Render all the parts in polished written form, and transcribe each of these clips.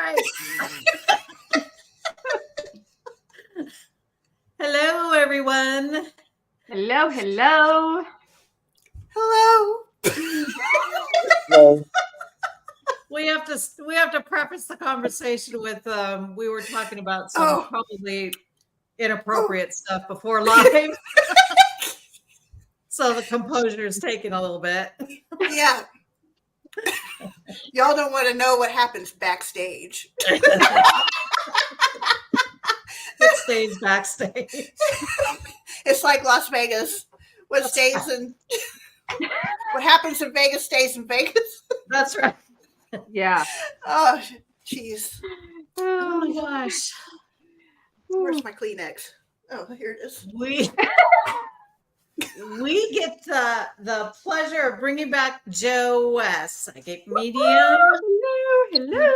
right. Hello, everyone. Hello, hello. Hello. Hello. We have to preface the conversation with we were talking about some probably inappropriate stuff before live. So the composure is taking a little bit. Yeah. Y'all don't want to know what happens backstage. It stays backstage. It's like Las Vegas. What happens in Vegas stays in Vegas. That's right. Yeah. Oh, jeez. Oh my gosh. Where's my Kleenex? Oh, here it is. We get the pleasure of bringing back Joe West, psychic medium. Hello.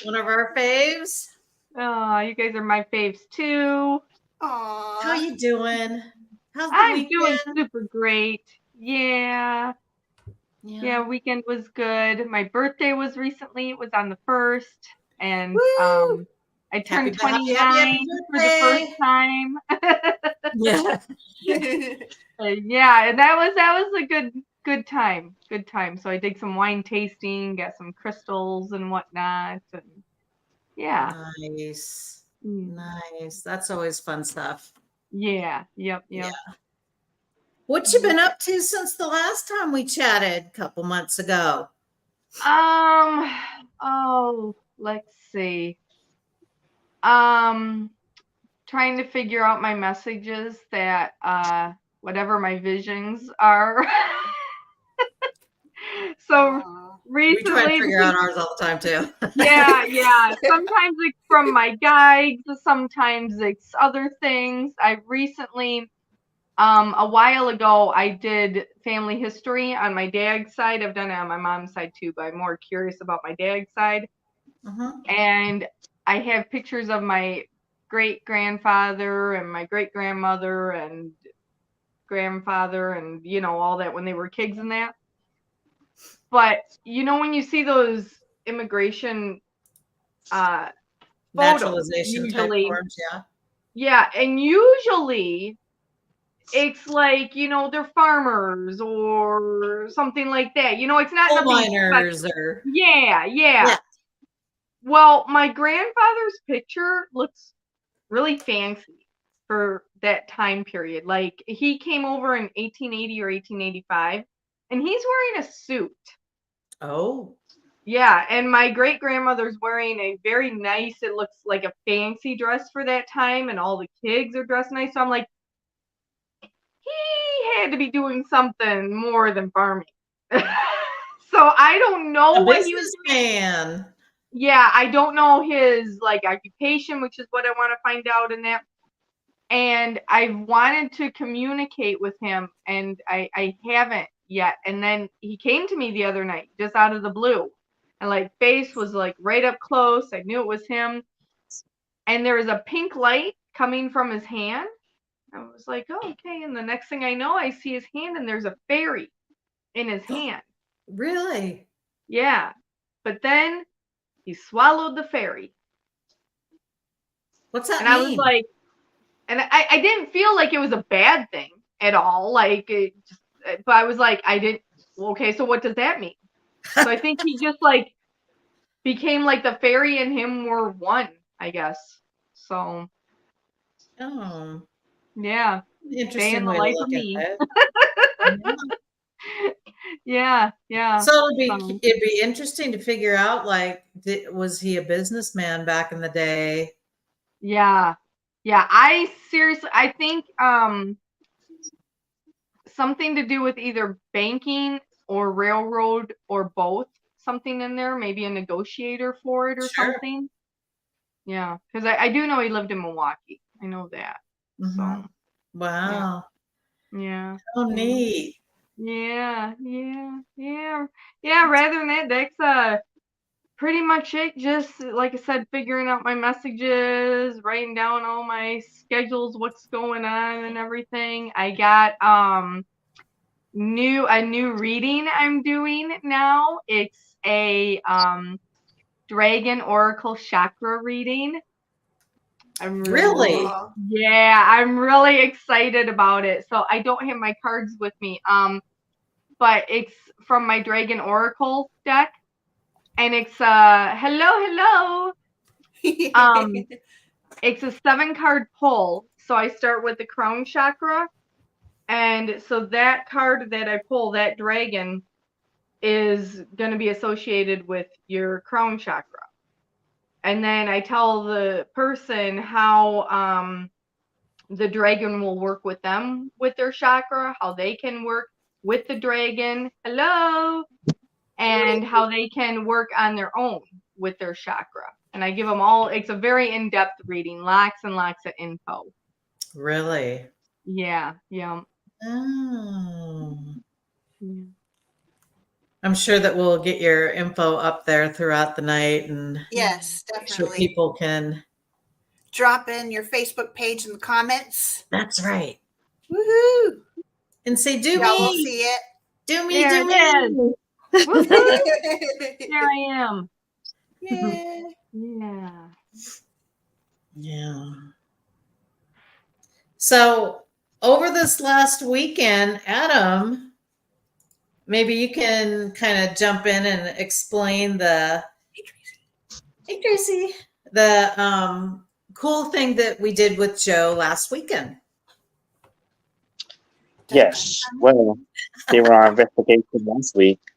One of our faves. Oh, you guys are my faves too. Aww. How you doing? How's the I'm weekend? doing super great. Yeah, weekend was good. My birthday was recently. It was on the 1st. And Woo! I turned Happy 29 for the first time. Yeah. Yeah, and that was a good time. Good time. So I did some wine tasting, got some crystals and whatnot. And yeah. Nice. Nice. That's always fun stuff. Yeah. Yep. Yeah. What you been up to since the last time we chatted a couple months ago? Let's see. Trying to figure out my messages that whatever my visions are. So recently we try to figure out ours all the time too. yeah. Sometimes it's from my guides, sometimes it's other things. I recently a while ago I did family history on my dad's side. I've done it on my mom's side too, but I'm more curious about my dad's side. And I have pictures of my great grandfather and my great grandmother and grandfather and all that when they were kids and that. But when you see those immigration naturalization usually, type forms, yeah, and usually it's like they're farmers or something like that. It's not coal miners or yeah. Well, my grandfather's picture looks really fancy for that time period. Like he came over in 1880 or 1885, and he's wearing a suit. Oh. Yeah, and my great grandmother's wearing a very nice, it looks like a fancy dress for that time, and all the kids are dressed nice. So I'm like, he had to be doing something more than farming. So I don't know what he was doing. Yeah, I don't know his occupation, which is what I want to find out in that. And I wanted to communicate with him, and I haven't yet. And then he came to me the other night, just out of the blue. And face was right up close. I knew it was him. And there was a pink light coming from his hand. I was like, oh, okay. And the next thing I know, I see his hand, and there's a fairy in his hand. Really? Yeah. But then he swallowed the fairy. What's that mean? I was like, and I didn't feel like it was a bad thing at all. But I was like, okay, so what does that mean? So I think he just became the fairy and him were one, I guess. So. Oh. Yeah. Interesting way to look at it. Yeah. So it'd be interesting to figure out, was he a businessman back in the day? Yeah. I think something to do with either banking or railroad or both. Something in there, maybe a negotiator for it or something. Yeah, because I do know he lived in Milwaukee. I know that. So. Wow. Yeah. Oh, neat. Yeah. Rather than that, that's pretty much it. Just like I said, figuring out my messages, writing down all my schedules, what's going on and everything. I got a new reading I'm doing now. It's a Dragon Oracle Chakra reading. I'm Really? I'm really excited about it. So I don't have my cards with me. But it's from my Dragon Oracle deck, and it's hello. It's a 7-card pull. So I start with the crown chakra, and so that card that I pull, that dragon, is going to be associated with your crown chakra. And then I tell the person how the dragon will work with them with their chakra, how they can work with the dragon, and how they can work on their own with their chakra. And I give them all, it's a very in-depth reading, lots and lots of info. Really? Yeah. Oh. Yeah. I'm sure that we'll get your info up there throughout the night, and yes, definitely. Make sure people can drop in your Facebook page in the comments. That's right. Woohoo! And say, do Y'all me. will see it. Do me, there do it me. Here I am. Yeah. Yeah. So over this last weekend, Adam, maybe you can kind of jump in and explain the cool thing that we did with Joe last weekend. Yes. Well, they were on investigation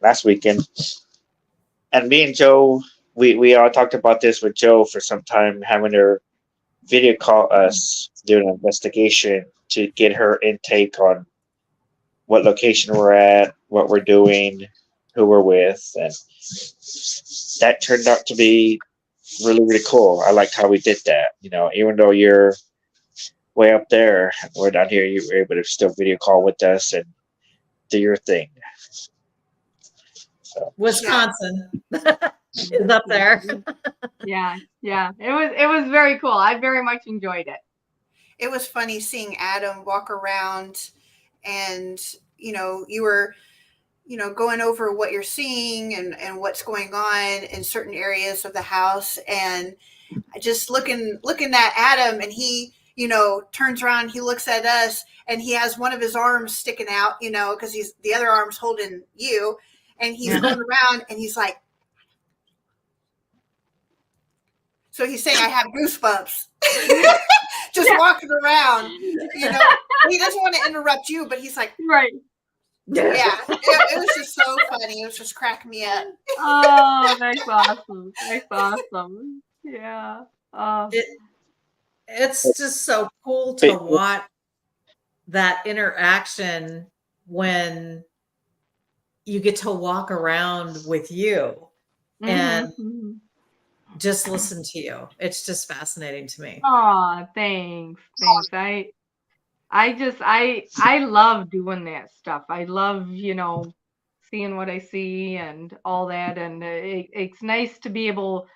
last weekend. And me and Joe, we all talked about this with Joe for some time, having her video call us during an investigation to get her intake on what location we're at, what we're doing, who we're with. And that turned out to be really, really cool. I liked how we did that. You know, even though you're way up there, we're down here, you were able to still video call with us and do your thing. So. Wisconsin is up there. Yeah. It was very cool. I very much enjoyed it. It was funny seeing Adam walk around, and you were going over what you're seeing and what's going on in certain areas of the house, and just looking at Adam, and he turns around, he looks at us, and he has one of his arms sticking out, because the other arm's holding you, and he's going around, and he's like, so he's saying, I have goosebumps. Just walking around, he doesn't want to interrupt you, but he's like, right. Yeah, it was just so funny. It was just cracking me up. Oh, that's awesome. That's awesome. Yeah. It's just so cool to watch that interaction when you get to walk around with you and just listen to you. It's just fascinating to me. Oh, thanks. I love doing that stuff. I love, seeing what I see and all that. And it's nice to be able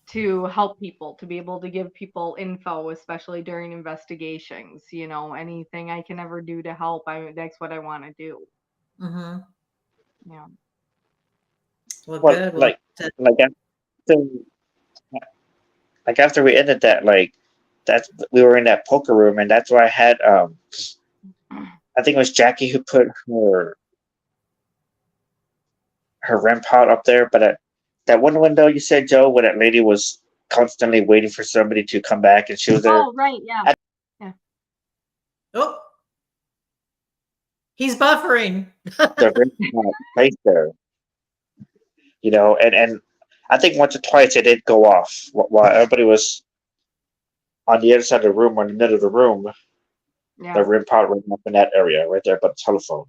to help people, to be able to give people info, especially during investigations. Anything I can ever do to help, that's what I want to do. Mm-hmm. Yeah. Well, good. After we ended that, we were in that poker room, and that's why I had I think it was Jackie who put her REM pod up there, but that one window you said, Joe, where that lady was constantly waiting for somebody to come back, and she was there. Oh, right, yeah. Oh, he's buffering. The REM pod place there, and I think once or twice it did go off while everybody was on the other side of the room or in the middle of the room. Yeah. The REM pod went up in that area right there by the telephone.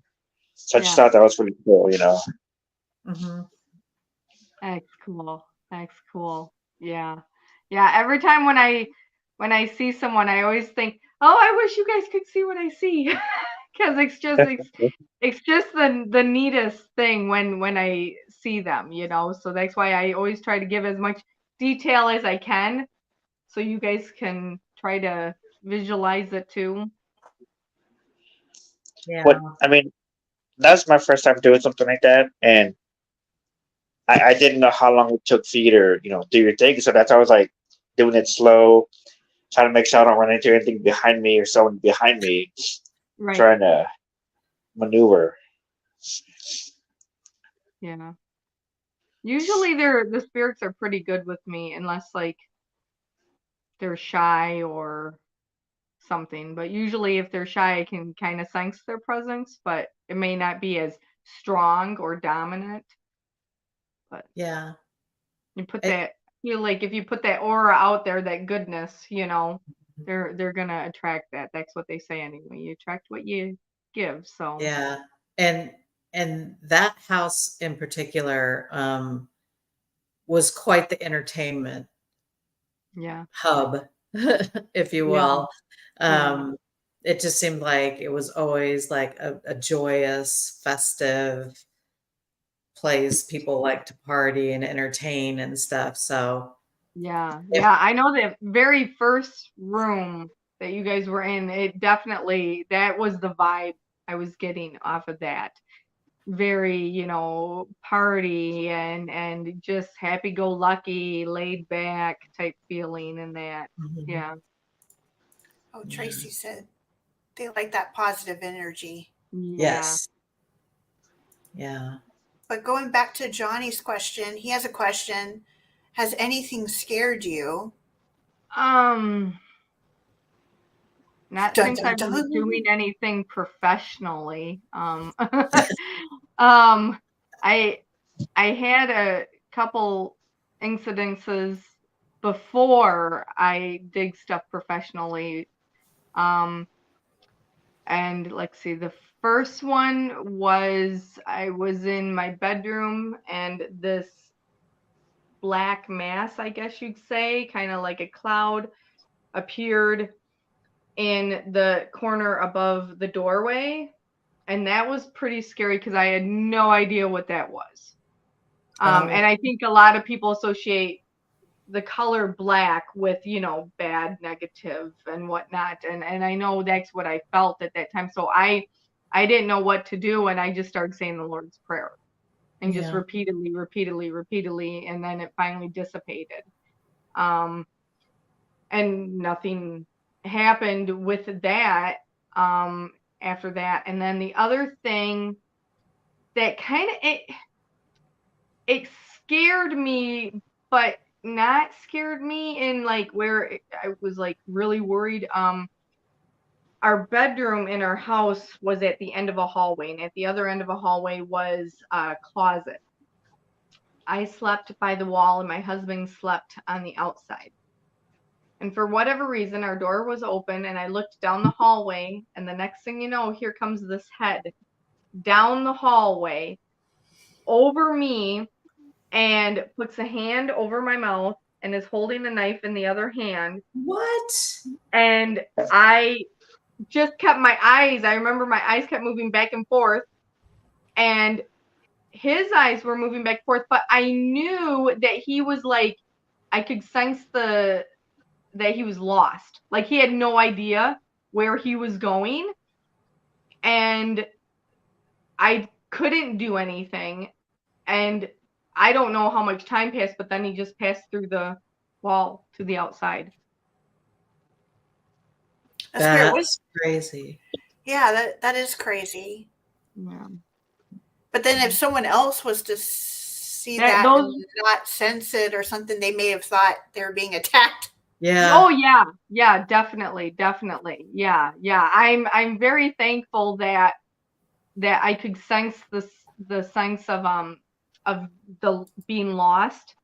So I just thought that was really cool, Mm-hmm. That's cool. Yeah. Every time when I see someone, I always think, oh, I wish you guys could see what I see, because it's just the neatest thing when I see them, So that's why I always try to give as much detail as I can, so you guys can try to visualize it too. Yeah. That was my first time doing something like that, and I didn't know how long it took for you to, do your thing. So that's why I was like doing it slow, trying to make sure I don't run into anything behind me or someone behind me, Right. trying to maneuver. Yeah. Usually the spirits are pretty good with me, unless like they're shy or something. But usually if they're shy, I can kind of sense their presence, but it may not be as strong or dominant. But Yeah. you put that, like if you put that aura out there, that goodness, they're gonna attract that. That's what they say anyway. You attract what you give. So Yeah. And that house in particular was quite the entertainment yeah. hub, if you Yeah. will. Yeah. It just seemed like it was always like a joyous, festive place. People like to party and entertain and stuff. So Yeah. Yeah. I know the very first room that you guys were in, it definitely, that was the vibe I was getting off of that. Very, party and just happy go lucky, laid back type feeling in that. Yeah. Oh, Tracy said they like that positive energy. Yeah. yes. Yeah. But going back to Johnny's question, he has a question. Has anything scared you? Not Dun, since dun, I've been dun. doing anything professionally. I had a couple incidences before I did stuff professionally. And let's see, the first one was I was in my bedroom and this black mass, I guess you'd say, kind of like a cloud, appeared in the corner above the doorway. And that was pretty scary because I had no idea what that was. And I think a lot of people associate the color black with, bad, negative and whatnot. And I know that's what I felt at that time. So I didn't know what to do. And I just started saying the Lord's Prayer and just repeatedly. And then it finally dissipated. And nothing happened with that after that. And then the other thing that kind of, it scared me, but not scared me in like where I was like really worried. Our bedroom in our house was at the end of a hallway, and at the other end of a hallway was a closet. I slept by the wall and my husband slept on the outside. And for whatever reason, our door was open and I looked down the hallway, and the next thing you know, here comes this head down the hallway over me and puts a hand over my mouth and is holding a knife in the other hand. What? And I just kept my eyes, I remember my eyes kept moving back and forth, and his eyes were moving back and forth, but I knew that he was like, I could sense that he was lost. Like he had no idea where he was going. And I couldn't do anything. And I don't know how much time passed, but then he just passed through the wall to the outside. That's crazy. Yeah, that is crazy. Yeah. But then if someone else was to see that and not sense it or something, they may have thought they were being attacked. Yeah. Oh yeah. Yeah, definitely. Yeah. I'm very thankful that I could sense the sense of the being lost,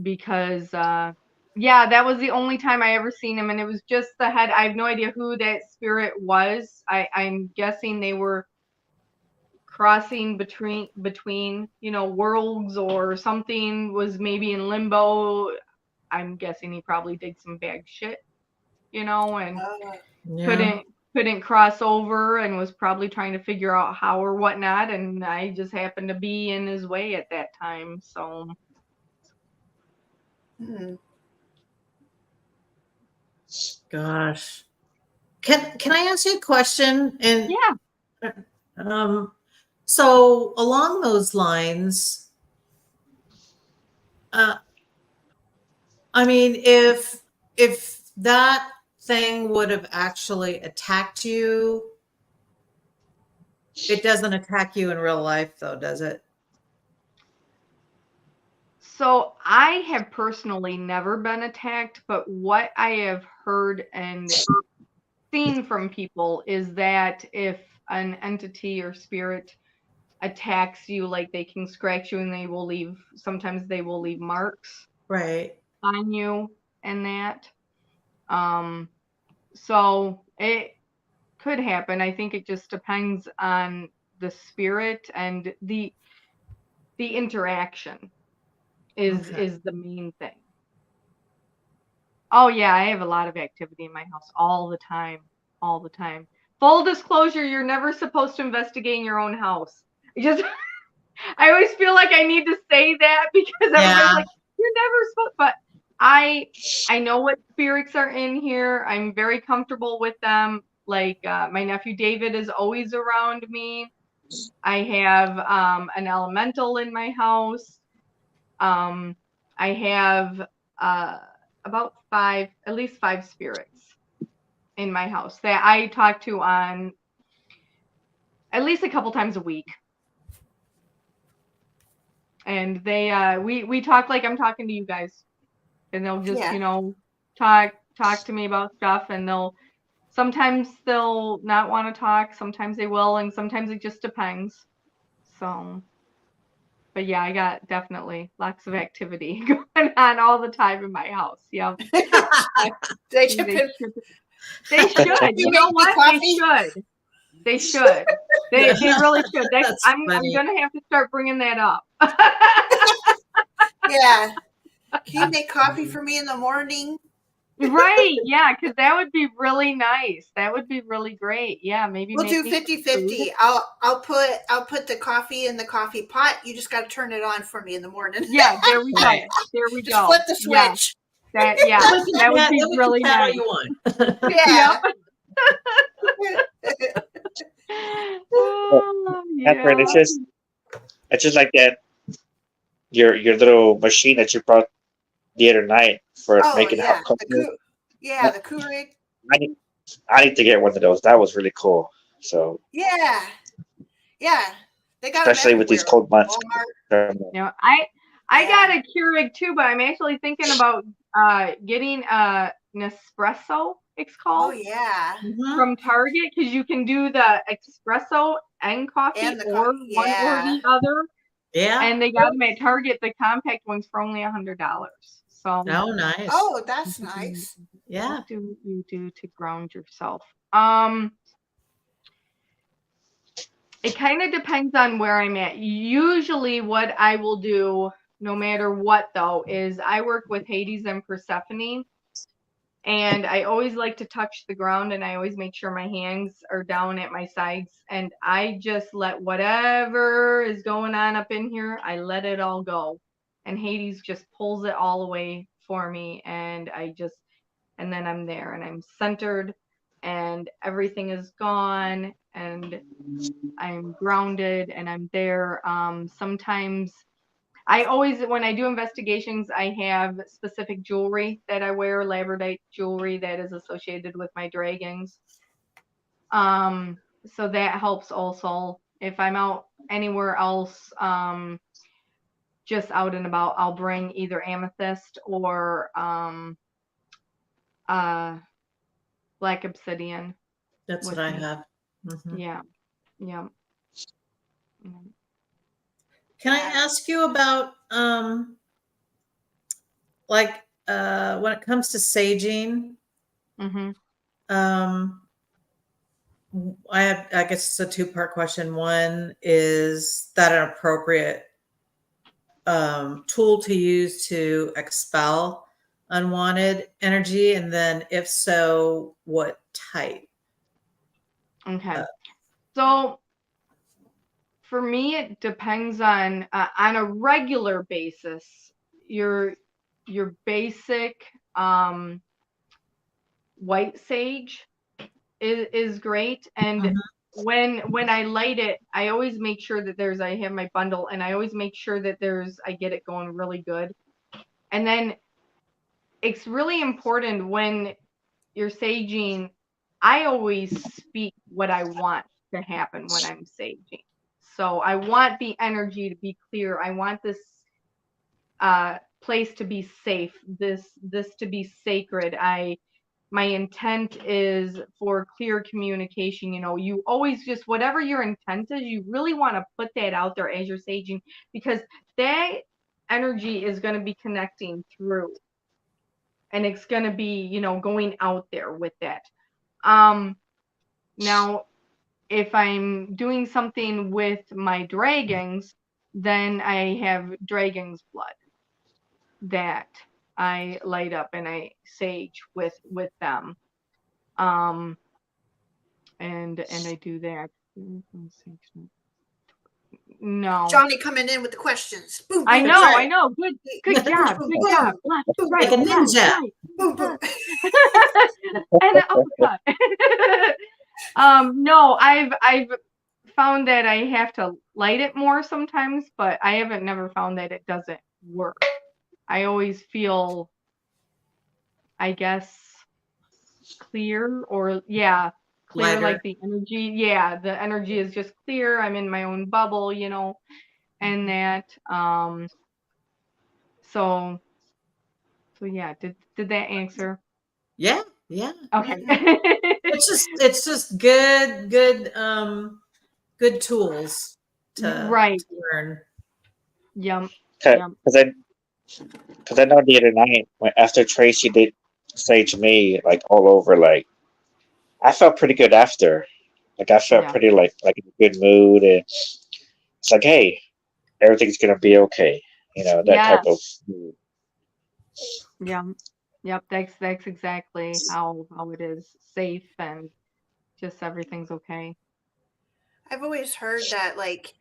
because that was the only time I ever seen him, and it was just the head. I have no idea who that spirit was. I'm guessing they were crossing between worlds, or something was maybe in limbo. I'm guessing he probably did some bad shit, and couldn't cross over, and was probably trying to figure out how or whatnot, and I just happened to be in his way at that time. So Gosh. Can I ask you a question? And yeah. So along those lines, I mean, if that thing would have actually attacked you, it doesn't attack you in real life, though, does it? So I have personally never been attacked, but what I have heard and seen from people is that if an entity or spirit attacks you, like they can scratch you and sometimes they will leave marks Right. on you and that. So it could happen. I think it just depends on the spirit and the interaction is the main thing. Oh yeah, I have a lot of activity in my house all the time. All the time. Full disclosure, you're never supposed to investigate in your own house. I always feel like I need to say that because everybody's like, you're never supposed, but I know what spirits are in here. I'm very comfortable with them. Like my nephew David is always around me. I have an elemental in my house. I have at least five spirits in my house that I talk to on at least a couple times a week. And they we talk like I'm talking to you guys, and they'll just talk to me about stuff, and sometimes they'll not want to talk, sometimes they will, and sometimes it just depends. So but yeah, I got definitely lots of activity going on all the time in my house. Yeah. They should. You know what? They should. They really should. I'm gonna have to start bringing that up. Yeah. Can you make coffee for me in the morning? Right. Yeah, because that would be really nice. That would be really great. Yeah, maybe we'll do 50-50. I'll put the coffee in the coffee pot. You just got to turn it on for me in the morning. Yeah, there we go. There we just flip the switch. Yeah. That would be really nice. You want. Yeah. Catherine, it's just like that. Your little machine that you brought the other night for making hot coffee. The Keurig. I need to get one of those. That was really cool. So yeah, they got especially with these cold months. Yeah, I got a Keurig too, but I'm actually thinking about getting a Nespresso. It's called. Oh yeah. From Target, because you can do the espresso and coffee or one or the other. Yeah. And they got them at Target, the compact ones, for only $100. So nice. Oh, that's nice. Yeah. What do you do to ground yourself? It kind of depends on where I'm at. Usually what I will do, no matter what though, is I work with Hades and Persephone. And I always like to touch the ground, and I always make sure my hands are down at my sides, and I just let whatever is going on up in here, I let it all go. And Hades just pulls it all away for me, and and then I'm there, and I'm centered, and everything is gone, and I'm grounded, and I'm there. Sometimes when I do investigations, I have specific jewelry that I wear, labradorite jewelry that is associated with my dragons. So that helps also. If I'm out anywhere else, just out and about, I'll bring either amethyst or black obsidian. That's what I have. Yeah. Can I ask you about when it comes to saging? I guess it's a two-part question. One, is that an appropriate tool to use to expel unwanted energy? And then if so, what type? Okay. So for me, it depends on a regular basis. Your basic white sage is great, and when I light it, I always make sure that I have my bundle, and I always make sure that I get it going really good. And then it's really important when you're saging. I always speak what I want to happen when I'm saging. So I want the energy to be clear. I want this place to be safe, this to be sacred. My intent is for clear communication. You know, you always just, whatever your intent is, you really want to put that out there as you're saging, because that energy is going to be connecting through, and it's going to be, you know, going out there with that. Now, if I'm doing something with my dragons, then I have dragon's blood that I light up and I sage with them. And I do that. No. Johnny coming in with the questions. Boom, I boom, know, right. I know. Good job. Good job. Left, right, Like a ninja. right. Boom, boom. And an uppercut. No, I've found that I have to light it more sometimes, but I haven't never found that it doesn't work. I always feel, I guess, clear, or clear, Lighter. like the energy. Yeah, the energy is just clear. I'm in my own bubble, you know, and that. So yeah, did that answer? Yeah. Okay. It's just good tools to Right. learn. Yum. Because I know the other night after Tracy did sage me like all over, like I felt pretty good after. Like I felt pretty like in a good mood, and it's like, hey, everything's gonna be okay. You know, that type of mood. Yep. That's exactly how it is. Safe, and just everything's okay. I've always heard that, like,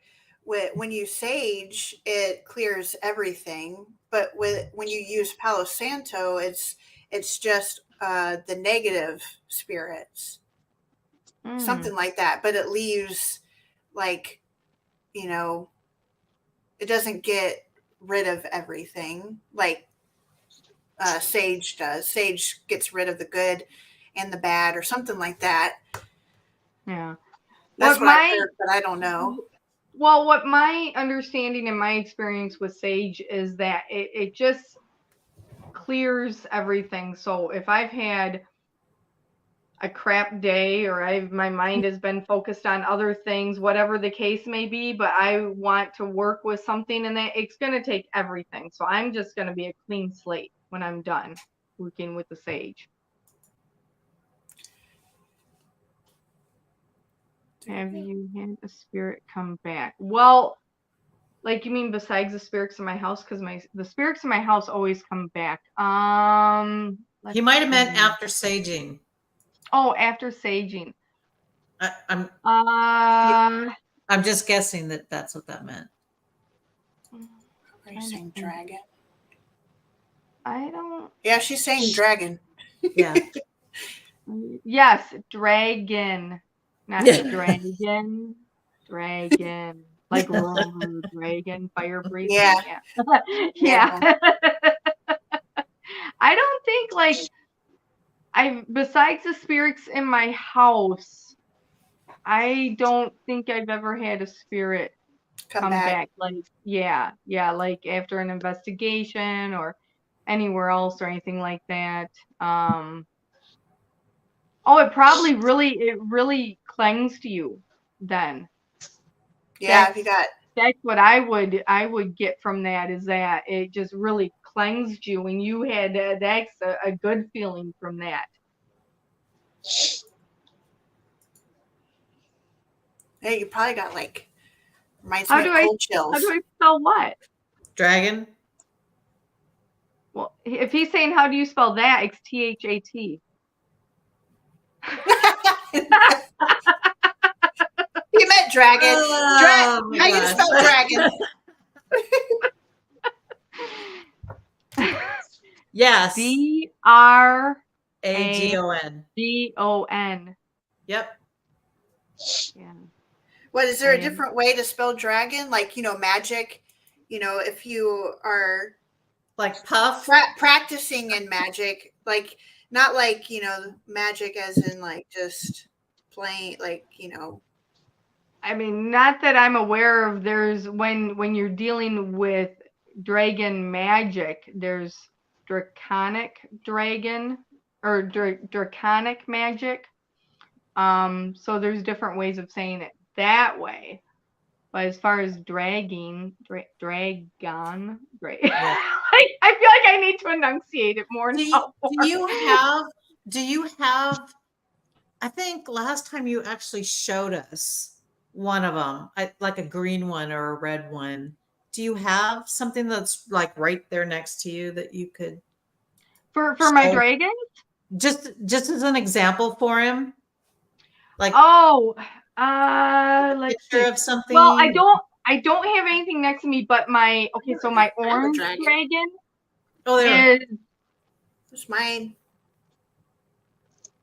when you sage, it clears everything, but when you use Palo Santo, it's just the negative spirits, something like that. But it leaves, like, you know, it doesn't get rid of everything like sage does. Sage gets rid of the good and the bad, or something like that. Yeah. That's what I've heard, but I don't know. Well, what my understanding and my experience with sage is that it just clears everything. So if I've had a crap day, or my mind has been focused on other things, whatever the case may be, but I want to work with something, and that it's going to take everything. So I'm just going to be a clean slate when I'm done working with the sage. Have you had a spirit come back? Well, like, you mean besides the spirits in my house? Because the spirits in my house always come back. He might have meant after saging. Oh, after saging. I'm just guessing that that's what that meant. Are you saying dragon? I don't. Yeah, she's saying dragon. Yeah. Yes, dragon, not dragon. Dragon, like dragon, fire breathing. Yeah. Yeah. I don't think, like, besides the spirits in my house, I don't think I've ever had a spirit come back. Like, like after an investigation or anywhere else or anything like that. It probably really clings to you then. Yeah, that's what I would get from that, is that it just really cleansed you, and you had that's a good feeling from that. Yeah, you probably got, like, reminds me of cold chills. How do I spell what? Dragon. Well, if he's saying how do you spell that, it's THAT. You meant dragon. How you spell dragon? Yes. DRAGON. Yep. Yeah. What, is there a different way to spell dragon? Like, magic, if you are Like Puff? Practicing in magic, like not like, you know, magic as in like just playing, like, you know. I mean, not that I'm aware of. There's when you're dealing with dragon magic, there's draconic dragon or draconic magic. So there's different ways of saying it that way. But as far as dragon, like, I feel like I need to enunciate it more now. Do you have, I think last time you actually showed us one of them, like a green one or a red one. Do you have something that's like right there next to you that you could for my dragon? Just as an example for him? Like, let's picture see. of something. Well, I don't have anything next to me, but my so my orange dragon there. It's mine.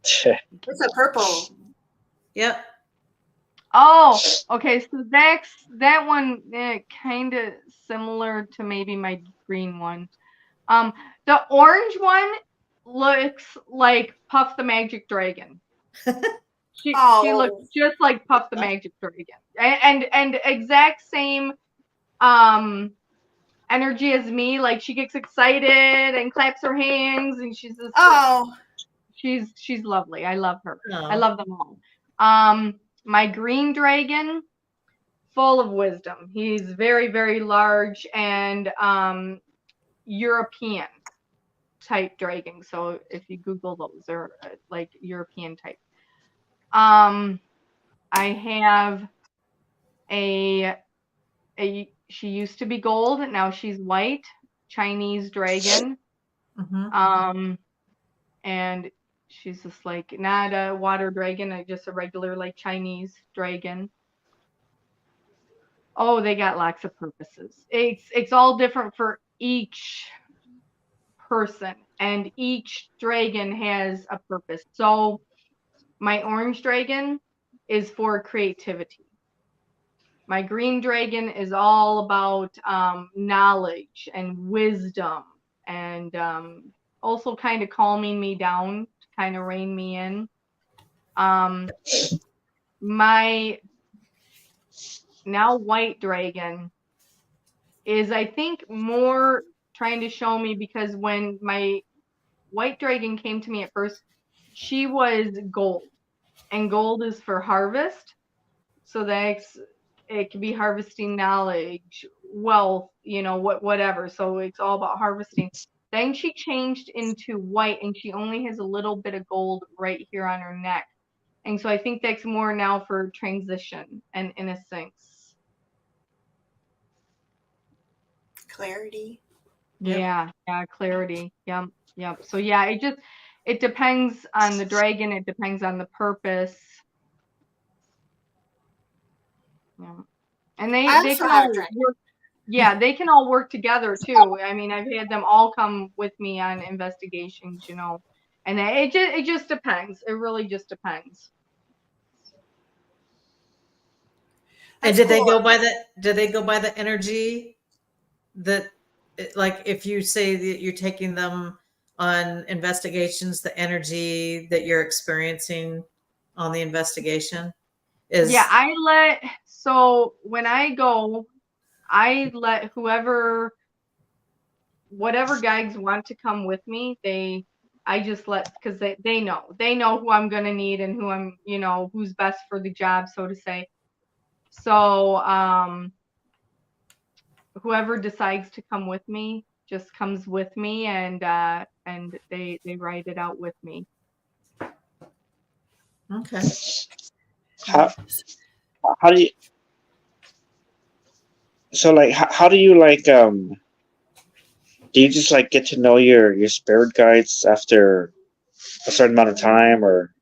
It's a purple. Yep. Oh, okay. So that one, kind of similar to maybe my green one. The orange one looks like Puff the Magic Dragon. She looks just like Puff the Magic Dragon, and exact same energy as me. Like, she gets excited and claps her hands, and she's just she's lovely. I love her. I love them all. My green dragon, full of wisdom. He's very, very large and European type dragon. So if you Google those, they're like European type. I have she used to be gold, now she's white, Chinese dragon. And she's just like not a water dragon, just a regular like Chinese dragon. Oh, they got lots of purposes. It's all different for each person, and each dragon has a purpose. So my orange dragon is for creativity. My green dragon is all about knowledge and wisdom, and also kind of calming me down, to kind of rein me in. My now white dragon is, I think, more trying to show me, because when my white dragon came to me at first, she was gold, and gold is for harvest. So it could be harvesting knowledge, wealth, you know, whatever. So it's all about harvesting. Then she changed into white, and she only has a little bit of gold right here on her neck. And so I think that's more now for transition and innocence. Clarity. Yeah, clarity. Yep. So yeah, it depends on the dragon. It depends on the purpose. Yeah. And they can all work. Yeah, they can all work together too. I mean, I've had them all come with me on investigations, you know, and it just depends. It really just depends. And did they go by the energy that, like, if you say that you're taking them on investigations, the energy that you're experiencing on the investigation is? Yeah, so when I go, I let whatever guides want to come with me, I just let, because they know who I'm going to need and who I'm, you know, who's best for the job, so to say. So whoever decides to come with me just comes with me, and they write it out with me. Okay. How do you, so like how do you like do you just like get to know your spirit guides after a certain amount of time, or?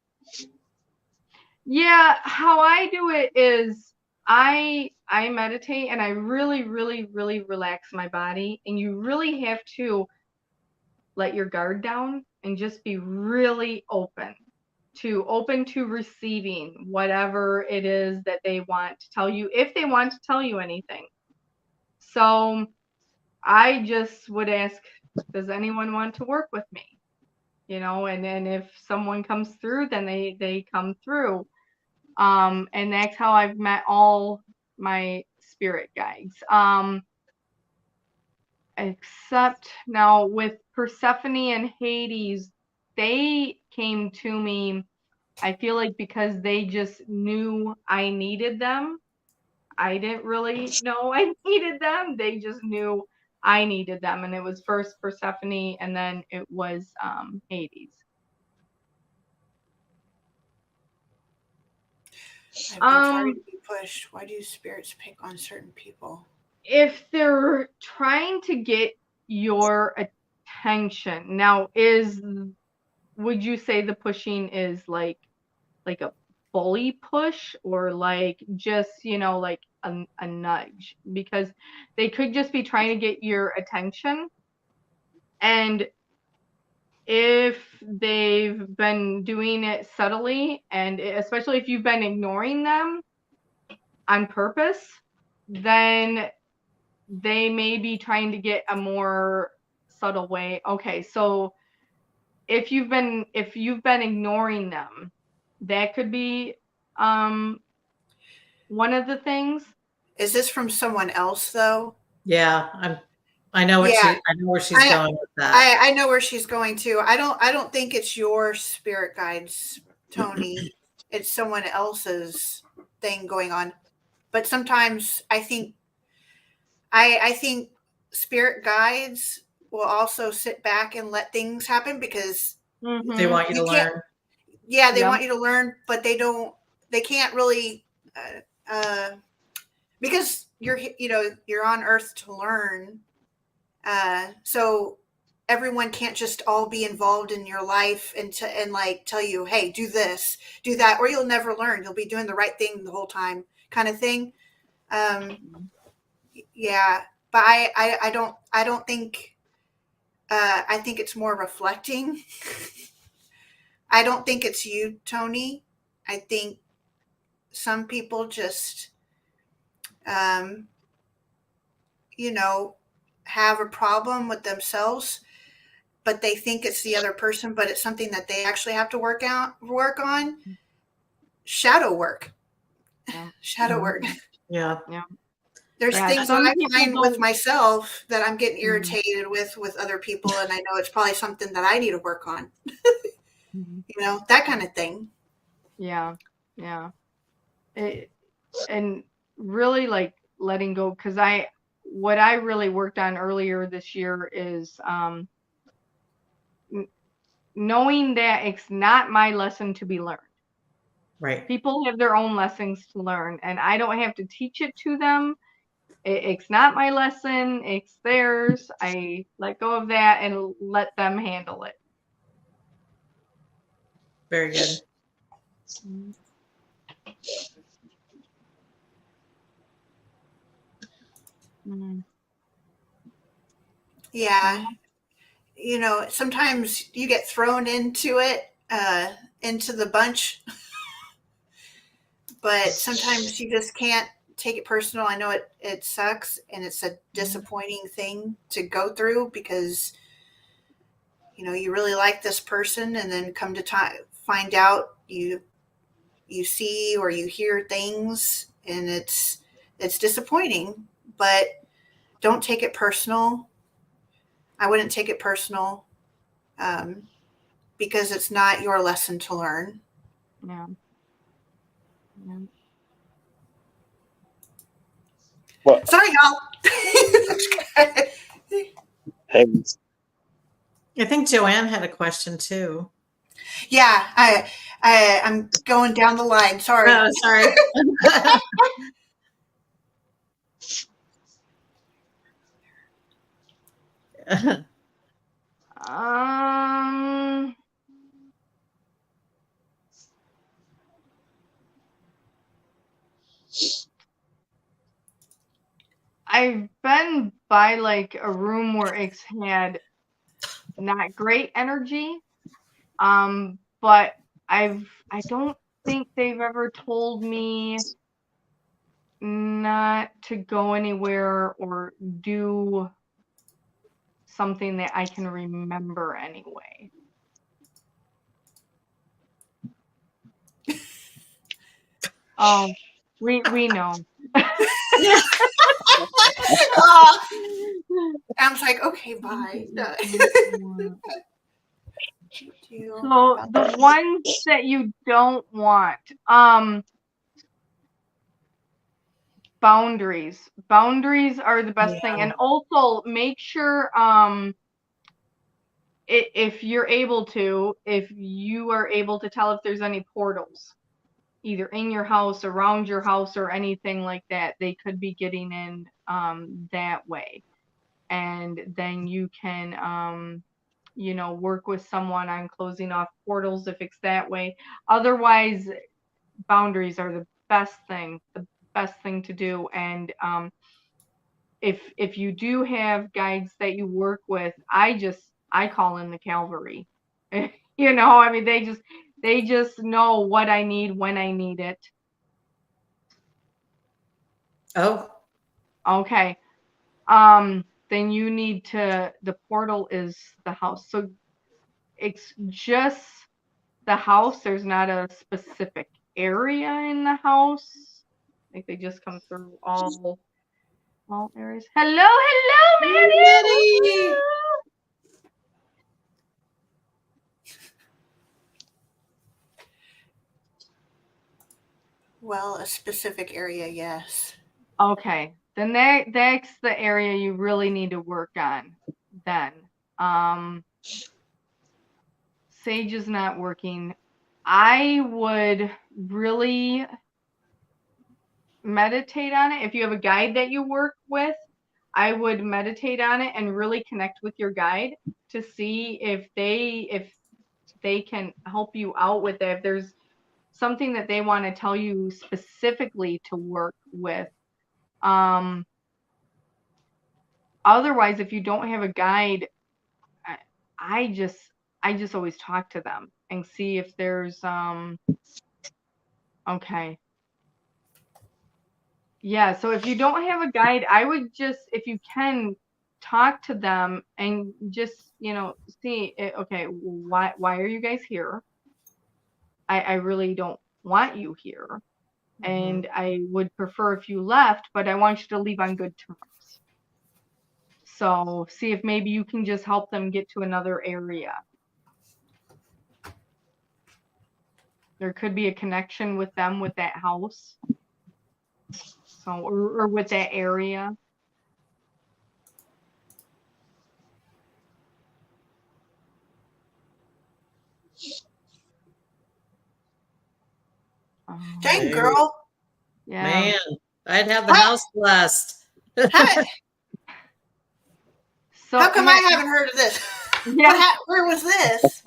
Yeah, how I do it is I meditate, and I really, really, really relax my body, and you really have to let your guard down and just be really open to receiving whatever it is that they want to tell you, if they want to tell you anything. So I just would ask does anyone want to work with me? You know, and then if someone comes through, then they come through. And that's how I've met all my spirit guides. Except now with Persephone and Hades, they came to me, I feel like, because they just knew I needed them. I didn't really know I needed them. They just knew I needed them. And it was first Persephone and then it was Hades. I've been trying to be pushed. Why do spirits pick on certain people? If they're trying to get your attention, now would you say the pushing is like a bully push, or like just, you know, like a nudge? Because they could just be trying to get your attention, and if they've been doing it subtly, and especially if you've been ignoring them on purpose, then they may be trying to get a more subtle way. Okay, so if you've been ignoring them, that could be one of the things. Is this from someone else though? Yeah, I know where she's going with that. I know where she's going to. I don't think it's your spirit guides, Tony. It's someone else's thing going on. But sometimes I think spirit guides will also sit back and let things happen because they want you to learn. Yeah, they want you to learn, but they can't really because you're on Earth to learn. So everyone can't just all be involved in your life and like tell you, hey, do this, do that, or you'll never learn. You'll be doing the right thing the whole time, kind of thing. Yeah, but I don't think. I think it's more reflecting. I don't think it's you, Tony. I think some people just, have a problem with themselves, but they think it's the other person, but it's something that they actually have to work on. Shadow work. Yeah. Shadow work. Yeah. There's things that I find with myself that I'm getting irritated with other people, and I know it's probably something that I need to work on. That kind of thing. Yeah. And really, like, letting go, because what I really worked on earlier this year is knowing that it's not my lesson to be learned. Right. People have their own lessons to learn, and I don't have to teach it to them. It's not my lesson, it's theirs. I let go of that and let them handle it. Very good. Yeah. Sometimes you get thrown into it, into the bunch, but sometimes you just can't take it personal. I know it sucks, and it's a disappointing thing to go through because, you really like this person, and then come to find out you see or you hear things, and it's disappointing, but don't take it personal. I wouldn't take it personal, because it's not your lesson to learn. Yeah. Well, sorry, y'all. Hey. I think Joanne had a question too. Yeah, I'm going down the line. Sorry. Oh, sorry. I've been by like a room where it's had not great energy, but I don't think they've ever told me not to go anywhere or do something that I can remember anyway. Oh, we know. Yeah. I was like, okay, bye. So the ones that you don't want, boundaries. Boundaries are the best thing. And also make sure, if you're able to, if you are able to tell if there's any portals, either in your house, around your house, or anything like that, they could be getting in that way. And then you can, you know, work with someone on closing off portals if it's that way. Otherwise, boundaries are the best thing to do. And if you do have guides that you work with, I call in the cavalry. You know, I mean, they just know what I need when I need it. Oh. Okay. Then you need to, the portal is the house. So it's just the house. There's not a specific area in the house. I think they just come through all areas. Hello, Maddie. Well, a specific area, yes. Okay, then that's the area you really need to work on. Then, Sage is not working. I would really meditate on it. If you have a guide that you work with, I would meditate on it and really connect with your guide to see if they can help you out with it. If there's something that they want to tell you specifically to work with. Otherwise, if you don't have a guide, I just always talk to them and see if there's okay. Yeah, so if you don't have a guide, I would just, if you can, talk to them and just, you know, see, okay, why are you guys here? I really don't want you here. And I would prefer if you left, but I want you to leave on good terms. So see if maybe you can just help them get to another area. There could be a connection with them with that house. So, or with that area. Dang, girl. Yeah. Man, I'd have the house blessed. So how come I haven't heard of this? Yeah. Where was this?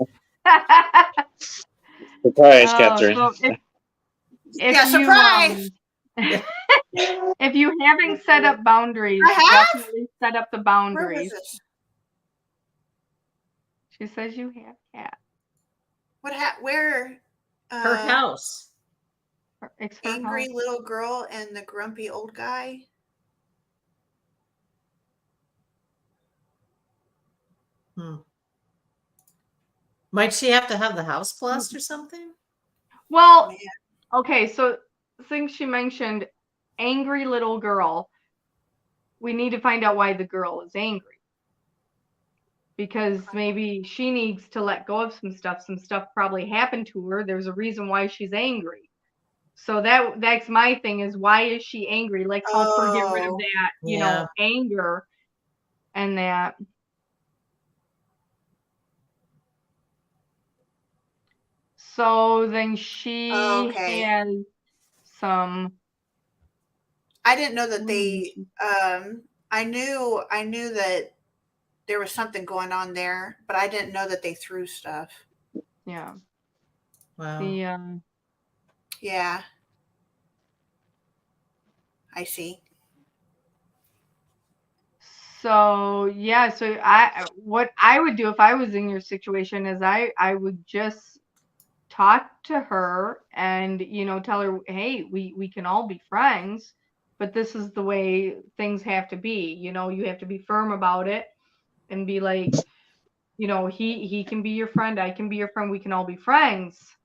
Surprise, Katherine. So if surprise. If you haven't set up boundaries, definitely set up the boundaries. Where was this? She says you have cat. Where? Her house. It's her angry house. Little girl and the grumpy old guy. Might she have to have the house blessed or something? Well, okay, so things she mentioned, angry little girl. We need to find out why the girl is angry. Because maybe she needs to let go of some stuff. Some stuff probably happened to her. There's a reason why she's angry. So that's my thing, is why is she angry? Let's help her get rid of that, you know, anger and that. So then she has some. I didn't know that they. I knew that there was something going on there, but I didn't know that they threw stuff. Yeah. Wow. Yeah. I see. So yeah, so what I would do if I was in your situation is I would just talk to her and, you know, tell her, hey, we can all be friends, but this is the way things have to be. You know, you have to be firm about it. and be like, he can be your friend, I can be your friend, we can all be friends.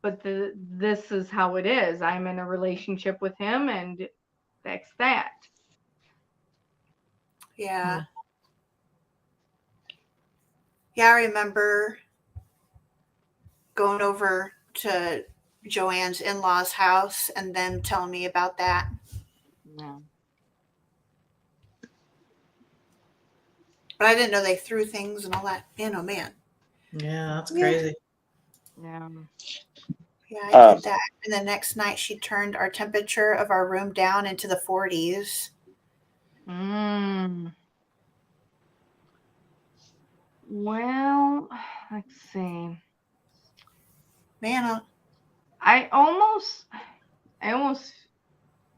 But this is how it is. I'm in a relationship with him, and that's that. Yeah. Yeah, I remember going over to Joanne's in-laws' house and them telling me about that. Yeah. But I didn't know they threw things and all that. Man, oh man. Yeah, that's crazy. Yeah. Yeah, I did that. And the next night she turned our temperature of our room down into the 40s. Well, let's see. Man, I almost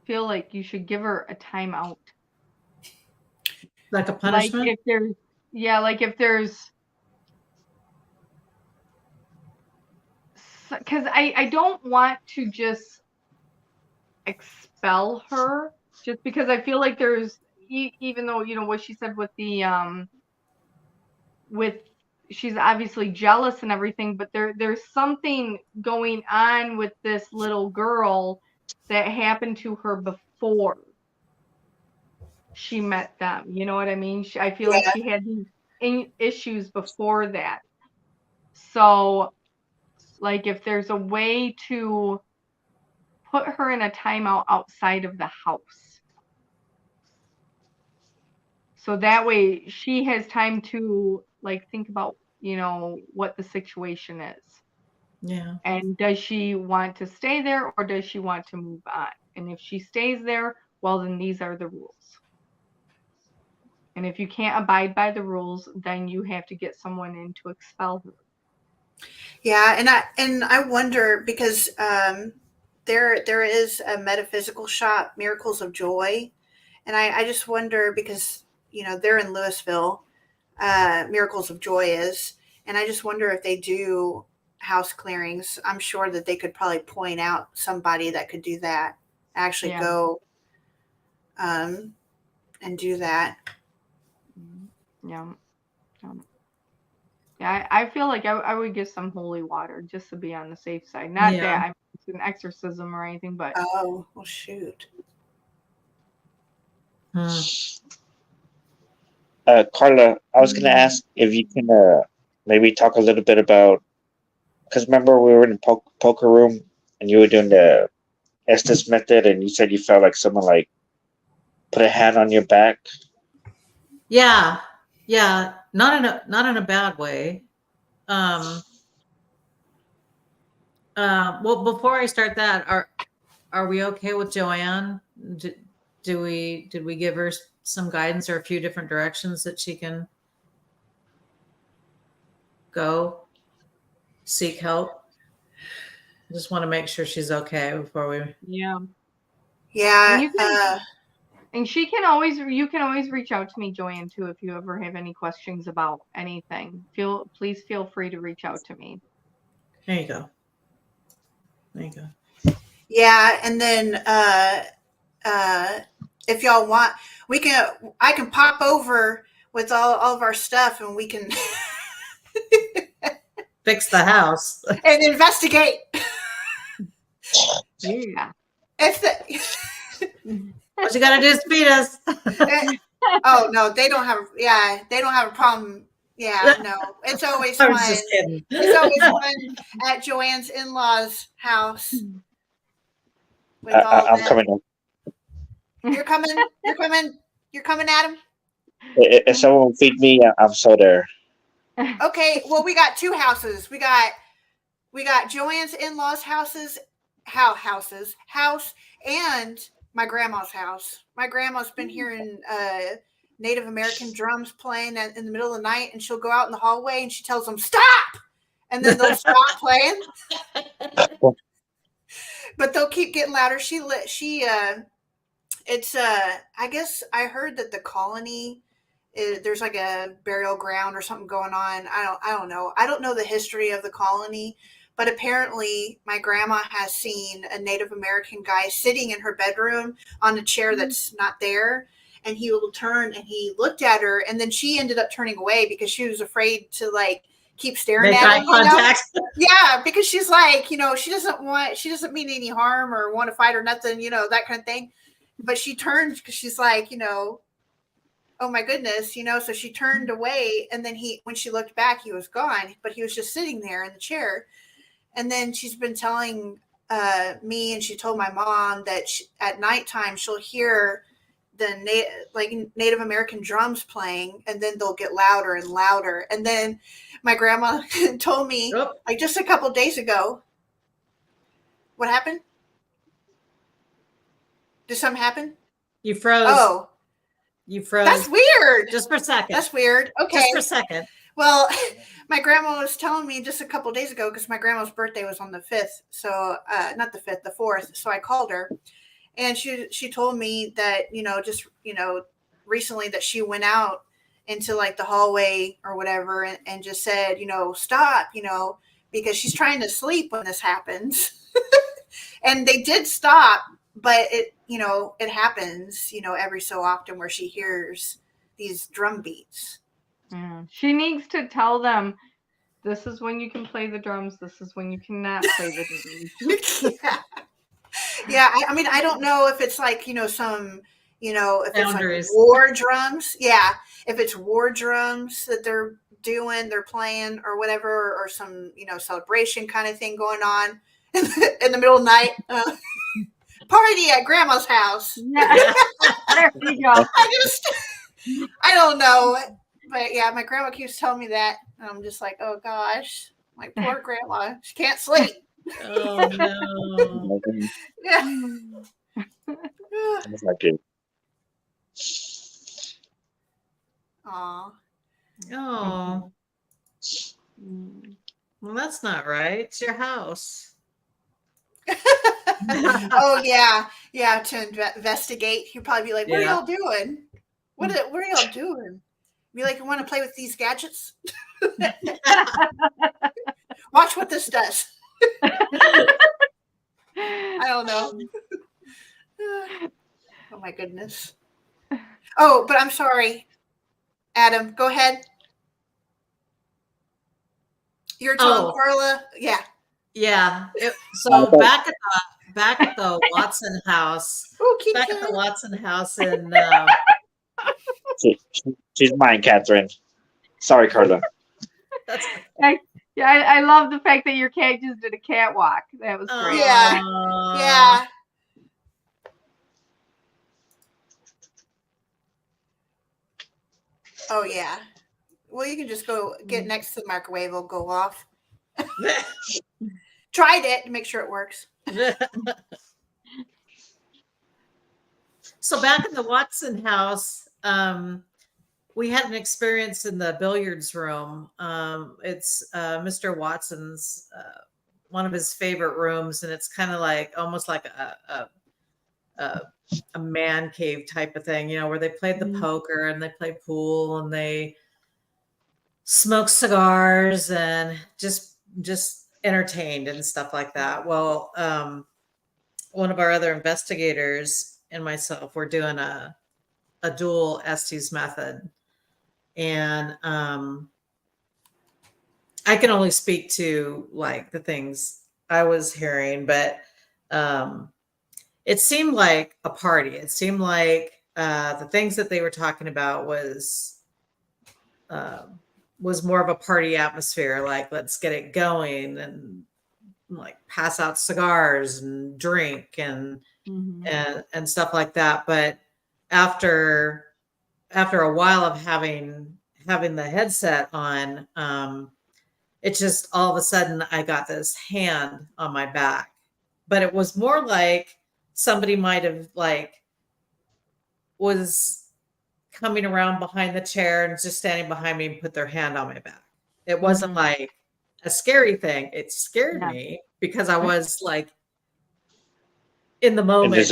feel like you should give her a timeout. Like a punishment? Like if there's because I don't want to just expel her just because I feel like there's even though what she said with the with she's obviously jealous and everything, but there's something going on with this little girl that happened to her before she met them. You know what I mean? I feel like she had these issues before that. So, like, if there's a way to put her in a timeout outside of the house, so that way she has time to like think about what the situation is. Yeah. And does she want to stay there or does she want to move on? And if she stays there, well, then these are the rules. And if you can't abide by the rules, then you have to get someone in to expel her. Yeah, and I wonder because there is a metaphysical shop, Miracles of Joy, and I just wonder because they're in Louisville, Miracles of Joy is, and I just wonder if they do house clearings. I'm sure that they could probably point out somebody that could do that, actually go and do that. Yeah. Yeah, I feel like I would get some holy water just to be on the safe side. Not that it's an exorcism or anything, but oh, well, shoot. Carla, I was going to ask if you can maybe talk a little bit about, because remember we were in the poker room and you were doing the Estes method, and you said you felt like someone like put a hand on your back. Yeah, not in a bad way. Well, before I start that, are we okay with Joanne? Did we give her some guidance or a few different directions that she can go seek help? I just want to make sure she's okay before we. Yeah. Yeah. And you can always reach out to me, Joanne, too, if you ever have any questions about anything. Please feel free to reach out to me. There you go. Yeah, and then if y'all want, I can pop over with all of our stuff and we can fix the house and investigate. Yeah. What you gotta do is feed us. Oh no, they don't have a problem. Yeah, no. It's always fun. Just kidding. It's always fun at Joanne's in-laws' house. I'm coming up. You're coming, Adam? If someone will feed me, I'm so there. Okay, well, we got two houses. We got Joanne's in-laws' house, and my grandma's house. My grandma's been hearing Native American drums playing in the middle of the night, and she'll go out in the hallway and she tells them stop, and then they'll stop playing. But they'll keep getting louder. I guess I heard that the colony there's like a burial ground or something going on. I don't know. I don't know the history of the colony, but apparently my grandma has seen a Native American guy sitting in her bedroom on a chair that's not there. and he will turn and he looked at her, and then she ended up turning away because she was afraid to like keep staring Make at eye him. contact. Yeah, because she's like, she doesn't mean any harm or want to fight or nothing, that kind of thing. But she turned because she's like, oh my goodness, so she turned away, and then when she looked back, he was gone, but he was just sitting there in the chair. And then she's been telling me, and she told my mom that at nighttime she'll hear the Native American drums playing, and then they'll get louder and louder. And then my grandma told me, like just a couple days ago, what happened? Did something happen? You froze. Oh, you froze. That's weird. Just for a second. That's weird. Okay. Just for a second. Well, my grandma was telling me just a couple days ago, because my grandma's birthday was on the 5th. So not the 5th, the 4th. So I called her, and she told me that, just, recently that she went out into like the hallway or whatever and just said, stop, because she's trying to sleep when this happens. And they did stop, but it happens, every so often where she hears these drum beats. Yeah. She needs to tell them, this is when you can play the drums. This is when you cannot play the drums. Yeah. I mean, I don't know if it's like, some, if Boundaries. it's like war drums. Yeah. If it's war drums that they're playing or whatever, or some, celebration kind of thing going on in the middle of the night. Party at grandma's house. Yeah. There you go. I don't know. But yeah, my grandma keeps telling me that. And I'm just like, oh gosh, my poor grandma. She can't sleep. Oh no. Yeah. That's not good. Aw. Oh. Well, that's not right. It's your house. Oh yeah. Yeah, to investigate. You'd probably be like, what are y'all doing? What are y'all doing? Be like, you want to play with these gadgets? Watch what this does. I don't know. Oh my goodness. Oh, but I'm sorry. Adam, go ahead. You're telling Carla? Yeah. Yeah. So back at the Watson house. Back at the Watson house in She's mine, Katherine. Sorry, Carla. I love the fact that your cat just did a catwalk. That was great. Yeah. Yeah. Oh yeah. Well, you can just go get next to the microwave. It'll go off. Tried it to make sure it works. So back in the Watson house, we had an experience in the billiards room. It's Mr. Watson's one of his favorite rooms, and it's kind of like almost like a man cave type of thing, where they played the poker and they played pool and they smoked cigars and just entertained and stuff like that. Well, one of our other investigators and myself were doing a dual Estes method, and I can only speak to like the things I was hearing, but it seemed like a party. It seemed like the things that they were talking about was more of a party atmosphere. Like, let's get it going and like pass out cigars and drink and stuff like that. But after a while of having the headset on, it just all of a sudden I got this hand on my back, but it was more like somebody might have like was coming around behind the chair and just standing behind me and put their hand on my back. It wasn't like a scary thing. It scared me because I was like in the moment.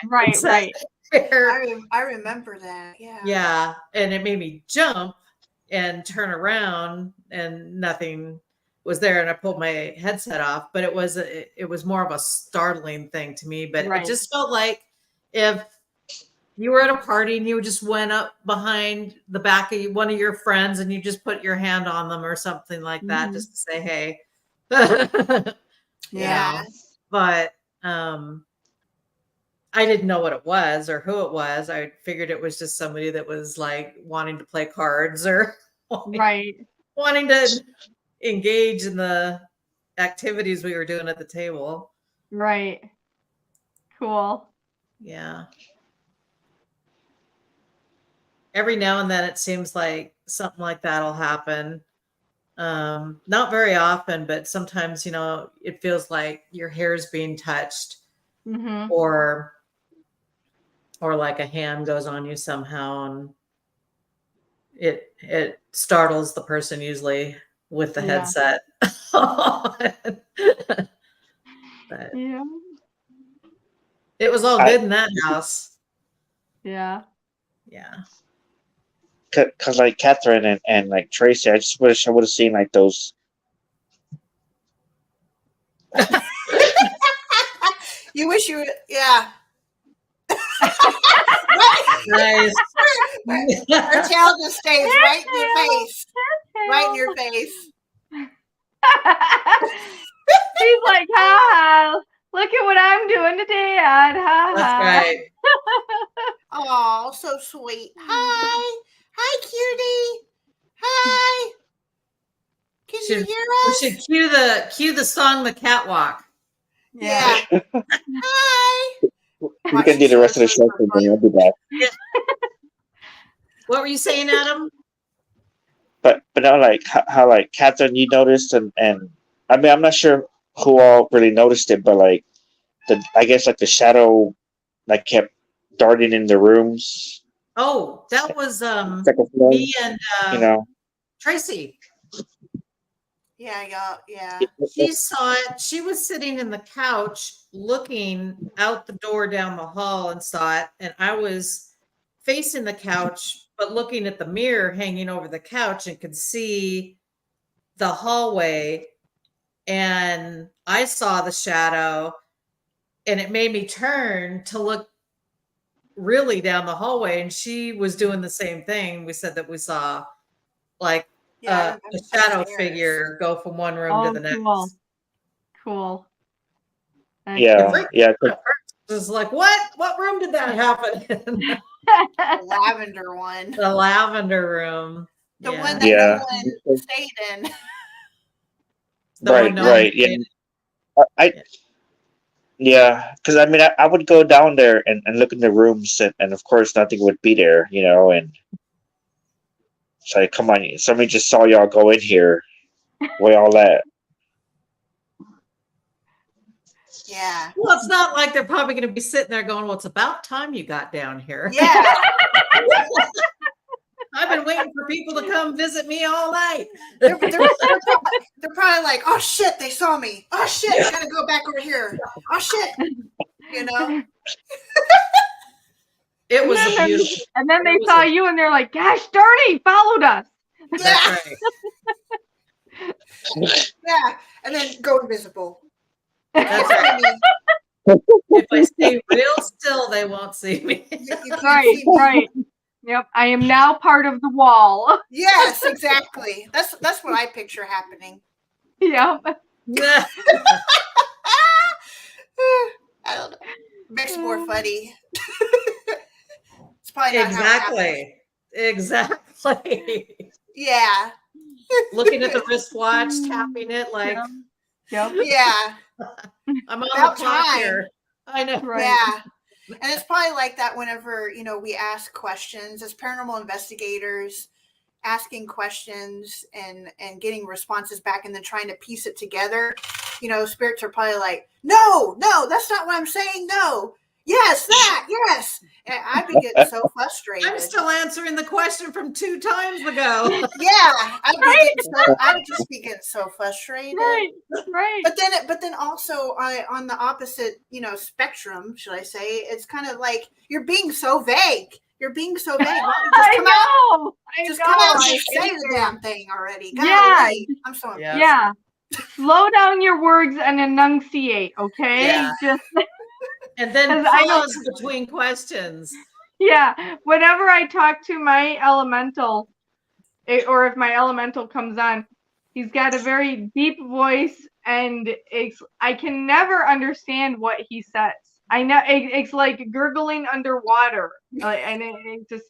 Right. I remember that. Yeah. Yeah. And it made me jump and turn around and nothing was there. And I pulled my headset off, but it was more of a startling thing to me, but it just felt like if you were at a party and you just went up behind the back of one of your friends and you just put your hand on them or something like that, just to say, hey. Yeah. But I didn't know what it was or who it was. I figured it was just somebody that was like wanting to play cards or wanting to engage in the activities we were doing at the table. Right. Cool. Yeah. Every now and then it seems like something like that'll happen. Not very often, but sometimes, it feels like your hair's being touched or like a hand goes on you somehow, and it startles the person usually with the headset. But it was all good in that house. Yeah. Because like Katherine and like Tracy, I just wish I would have seen like those. You wish you would, yeah. Nice. Her tail just stays right in your face. Right in your face. She's like, ha, look at what I'm doing to Dad. Ha, That's right. Oh, so sweet. Hi. Hi, cutie. Hi. Can you hear us? We should cue the song The Catwalk. Yeah. Hi. We can do the rest of the show for me. I'll be back. What were you saying, Adam? But now, like how like Katherine, you noticed, and I mean, I'm not sure who all really noticed it, but like I guess like the shadow like kept darting in the rooms. Oh, that was me and Tracy. Yeah. She saw it. She was sitting in the couch looking out the door down the hall and saw it. And I was facing the couch, but looking at the mirror hanging over the couch and could see the hallway. And I saw the shadow, and it made me turn to look really down the hallway. And she was doing the same thing. We said that we saw like a shadow figure go from one room to the next. Cool. Yeah. It was like, what room did that happen in? The lavender one. The lavender room. The one that no one stayed in. Right. Because I mean, I would go down there and look in the rooms, and of course nothing would be there, and it's like, come on, somebody just saw y'all go in here. Where y'all at? Yeah. Well, it's not like they're probably going to be sitting there going, well, it's about time you got down here. Yeah. I've been waiting for people to come visit me all night. They're probably like, oh shit, they saw me. Oh shit, I gotta go back over here. Oh shit. It was beautiful. And then they saw you and they're like, gosh darn it, he followed us. Yeah. Yeah. And then go invisible. That's right. If I stay real still, they won't see me. Right. Yep. I am now part of the wall. Yes, exactly. That's what I picture happening. Yep. I don't know. Makes it more funny. It's probably not Exactly. Yeah. Looking at the wristwatch, tapping it like. Yep. Yeah. I'm on the clock here. I know. Right. Yeah. And it's probably like that whenever, we ask questions as paranormal investigators, asking questions and getting responses back and then trying to piece it together. Spirits are probably like, no, that's not what I'm saying. No. Yes, that. Yes. And I'd be getting so frustrated. I'm still answering the question from 2 times ago. Yeah. I would just be getting so frustrated. Right. But then also on the opposite, spectrum, should I say, it's kind of like you're being so vague. Just come out and say the damn thing already. Golly. I'm so impressed. Yeah. Slow down your words and enunciate, okay? Yeah. And then pause between questions. Yeah, whenever I talk to my elemental, or if my elemental comes on, he's got a very deep voice, and I can never understand what he says. I know it's like gurgling underwater, and it just.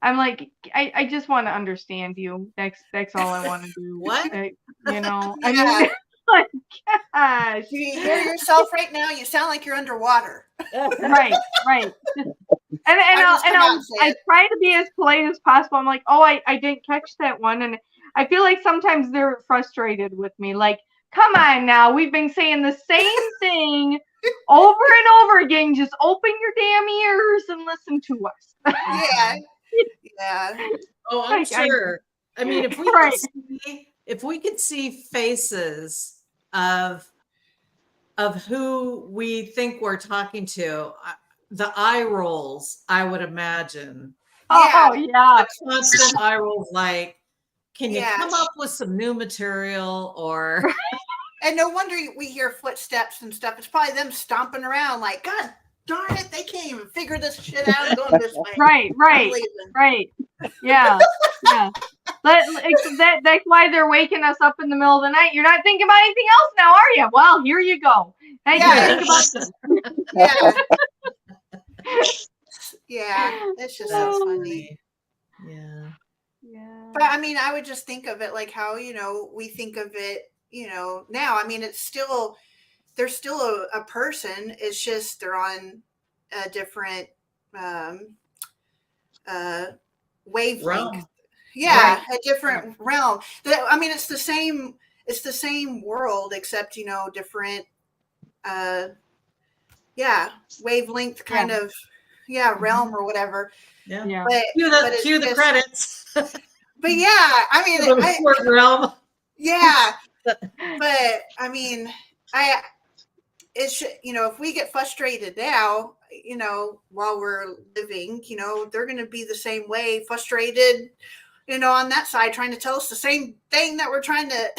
I'm like, I just want to understand you. That's all I want to do. What? You know, Yeah. I mean, like, gosh. Do you hear yourself right now? You sound like you're underwater. Right. I try to be as polite as possible. I'm like, oh, I didn't catch that one. And I feel like sometimes they're frustrated with me. Like, come on now. We've been saying the same thing over and over again. Just open your damn ears and listen to us. Yeah. Yeah. Oh, I'm sure. I mean, if we could see faces of who we think we're talking to, the eye rolls, I would imagine. Oh, yeah. The constant eye rolls, like, can you come up with some new material or... And no wonder we hear footsteps and stuff. It's probably them stomping around like, God darn it, they can't even figure this shit out going this way. Right. Yeah. That's why they're waking us up in the middle of the night. You're not thinking about anything else now, are you? Well, here you go. Hey, think about this. Yeah, it's just so funny. Yeah. But I mean, I would just think of it like how, we think of it, now. I mean, they're still a person. It's just they're on a different wavelength. Realm. Yeah, right. A different realm. I mean, it's the same world, except, different wavelength kind of realm or whatever. Yeah. But cue the credits. But yeah, I mean, realm. Yeah. But I mean, if we get frustrated now, while we're living, they're going to be the same way, frustrated, on that side, trying to tell us the same thing that we're trying to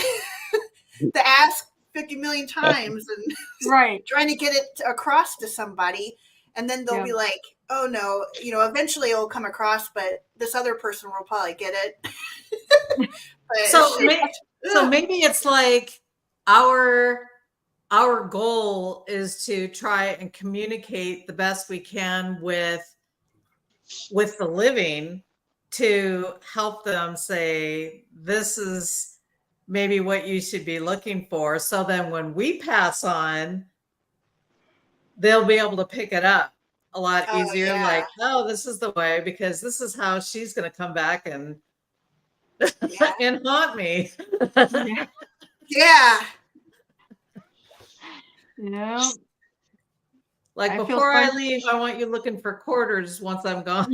to ask 50 million times, and trying to get it across to somebody. And then they'll be like, oh no, eventually it'll come across, but this other person will probably get it. So maybe it's like our goal is to try and communicate the best we can with the living, to help them say, this is maybe what you should be looking for. So then when we pass on, they'll be able to pick it up a lot easier. Yeah. Like, oh, this is the way, because this is how she's going to come back and and haunt me. Yeah. Like, before I leave, I want you looking for quarters once I'm gone.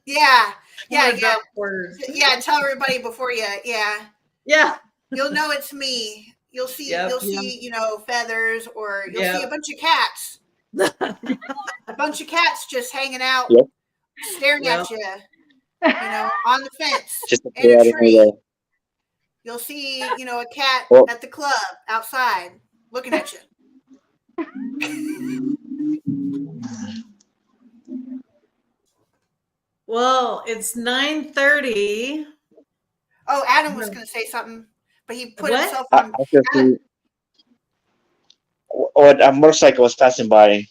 Yeah. Tell everybody before you. Yeah. You'll know it's me. You'll see. You'll see. Feathers, or you'll see a bunch of cats. A bunch of cats just hanging out, staring at you. On the fence, just in a tree. You'll see, a cat at the club outside looking at you. Well, it's 9:30. Oh, Adam was going to say something, but he put himself on. A motorcycle was passing by.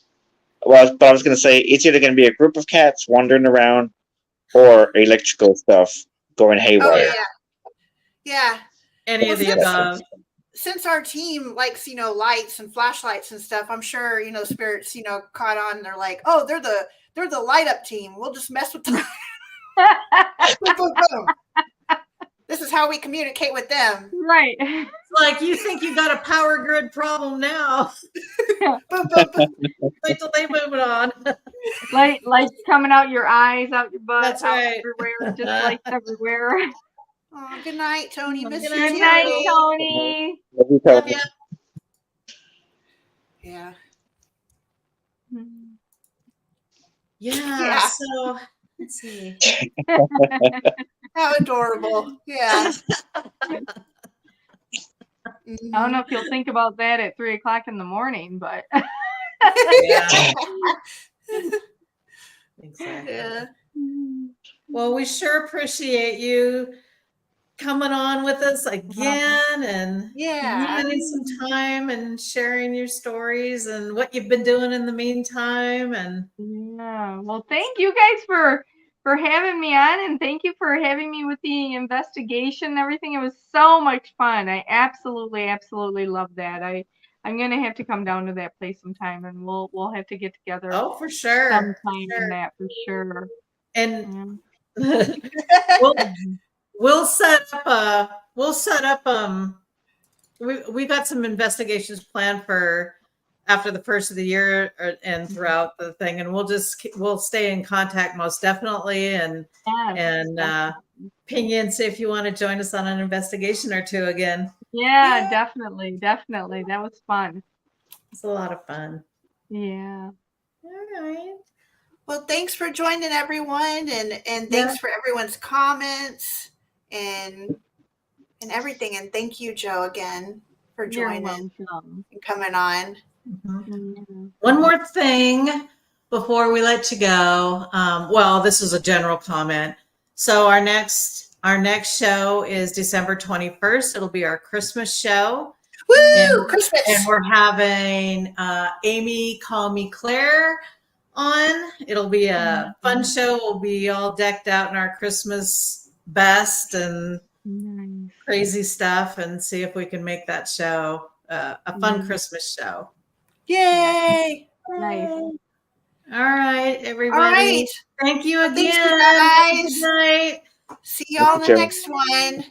But I was going to say, it's either going to be a group of cats wandering around or electrical stuff going haywire. Oh, yeah. Any of the above. Since our team likes, lights and flashlights and stuff, I'm sure, spirits, caught on. They're like, oh, they're the light up team. We'll just mess with them. Boom, boom, boom. This is how we communicate with them. Right. It's like, you think you got a power grid problem now. Boom, boom, boom. Wait till they move it on. Lights coming out your eyes, out your butt, That's right. Everywhere, just lights everywhere. Oh, good night, Tony. Good night, Tony. Love you. Yeah. Yeah. So let's see. How adorable. Yeah. I don't know if you'll think about that at 3:00 in the morning, but Exactly. Yeah. Well, we sure appreciate you coming on with us again and Yeah. spending some time and sharing your stories and what you've been doing in the meantime. And yeah, well, thank you guys for having me on, and thank you for having me with the investigation and everything. It was so much fun. I absolutely love that. I'm gonna have to come down to that place sometime, and we'll have to get together oh, for sure, sometime in that for sure. And Yeah. we'll set up we got some investigations planned for after the first of the year and throughout the thing, and we'll stay in contact most definitely, and ping you and see if you want to join us on an investigation or two again. Yeah, definitely. That was fun. It's a lot of fun. Yeah. All right. Well, thanks for joining everyone, and thanks for everyone's comments and everything. And thank you, Joe, again for joining and coming on. Mm-hmm. One more thing before we let you go. Well, this is a general comment. So our next show is December 21st. It'll be our Christmas show. Woo! Christmas. And we're having Amy Call Me Claire on. It'll be a fun show. We'll be all decked out in our Christmas best and crazy stuff, and see if we can make that show a fun Christmas show. Yay! Nice. All right, everybody. All right. Thank you again. Thanks, you guys. Good night. See y'all in the next one.